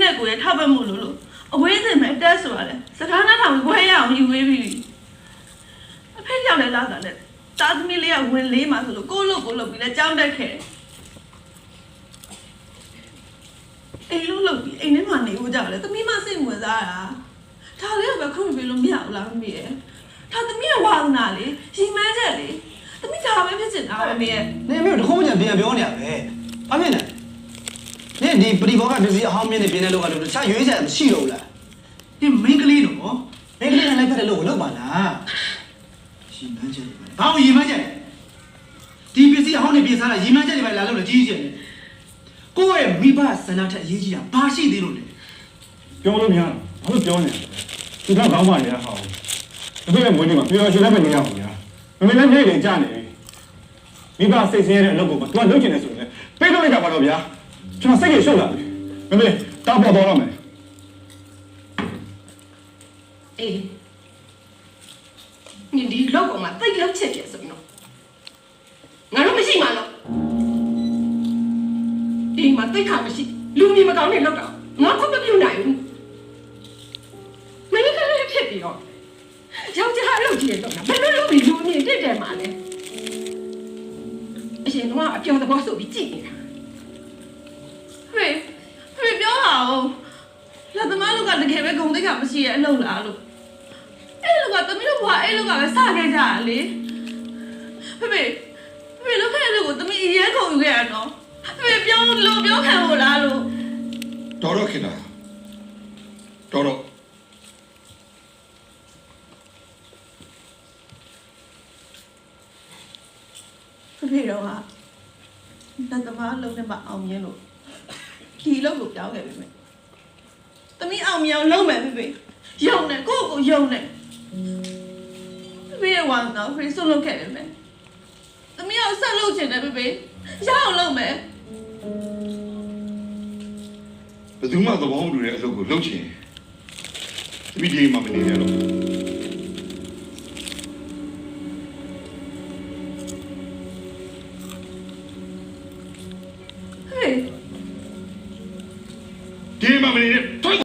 နဲ့ကိုယ်ထောက်ပံ့မှုလို့အဝေးစင်မဲ့တက်ဆိုရလဲစကားနားထောင်ခွဲရအောင်ယူဝေးပြီအဖေကြောင့်လည်းလာတာနဲ့တာသမီးလေးကဝင်လေးမှာဆိုလို့ကိုလို့ပြီးလဲကြောင်းတက်ခဲ့အိမ်လို့လုပ်ပြီးအိမ်ထဲမှာနေဦးကြတယ်သမီးမစိတ်ဝင်စားတာဒါလေးကပဲခွင့်ပြလို့မရဘူးလားမမေရဲ့ဒါသမီးရဲ့ဝါသနာလေရီမန်းချက်လေသမီးဒါပဲဖြစ်ချင်တာပဲမေရဲ့နေအမေတို့တခုမှပြန်ပြောနေရပဲအမေနဲ့နေဒီပရိဘောကဒစီအဟောင်းမြင့်နေပြင်းတဲ့လောက်ကတခြားရွေးချယ်မရှိတော့ဘူးလားဒီမိန်းကလေးနော်မိန်းကလေးနဲ့လိုက်ဖက်တဲ့လို့လုပ်ပါလားရီမန်းချက်ဘာလို့ရီမန်းချက်ဒီပစ္စည်းအဟောင်းနေပြင်စားတာရီမန်းချက်တွေပဲလာလို့လည်းကြီးကြီးတယ်ကိုယ့်ရဲ့မိဘဆန္ဒထက်အရေးကြီးတာဘာရှိသေးလို့လဲပြောလို့မရဘူးဘာလို့ပြောနေလဲသူကကောင်းပါလေဟာအဖေကမွေးနေမှာပြောရှင်လည်းမနေရဘူးညာမမေလည်းနေနေကြနေမိဘစိတ်ဆင်းရဲတဲ့အလုပ်ကိုသူကလုပ်ချင်တယ်ဆိုရင်ပေးလို့လိုက်တာပါတော့ဗျာကျွန်တော်စိတ်ကြီးရှုပ်လာပြီမမေတောက်ပေါ်တော့မယ်အေးဒီလောက်ကောင်မှတိတ်လောက်ချက်ပြဆိုရင်တော့ငါတို့မရှိမှတော့ဒီမှာတိတ်ခါမရှိလူမြင်မကောင်းနေလောက်တော့ငါခုမပြုတ်နိုင်ဘူးမင်းကလည်းဖြစ်ပြီးတော့ယောက်ျားလုပ်ကြည့်တော့ဘယ်လိုလုပ်ပြီးလူမြင်တက်တယ်မှာလဲအရှင်ကအပြောသဘောဆိုပြီးကြည့်နေတာဖေပြောတာ哦လက်သမားလူကတကယ်ပဲဂုံတိတ်ကမရှိရဲ့အလုပ်လားလို့အဲ့လူကသမီးတို့ဘွားအဲ့လူကပဲစခဲ့ကြတာလေဖေလုပ်ခဲ့တဲ့လူကိုသမီးအရင်ခုံယူခဲ့ရတော့ဖေပြောလို့ပြောခံလို့လားလို့တော်တော့ခင်ဗျာတော်တော့ဖေတော့ဟာလက်သမားလုံးနဲ့မအောင်မြင်လို့ဒီလောက်ကိုပြောင်းခဲ့ပြီမေသမီးအောင်မြင်အောင်လုပ်မယ်ဖေယုံနဲ့ကိုယုံနဲ့ဖေဝမ်းတော့ဖေဆွလုပ်ခဲ့ပြီမေသမီးအောင်ဆက်လုပ်ချင်တယ်ဖေရအောင်လုပ်မယ်ဘယ်သူမှသဘောမတူတဲ့အလုပ်ကိုလုပ်ချင်သမီးဒီမှာမနေရတော့ဒီမှာမနေနဲ့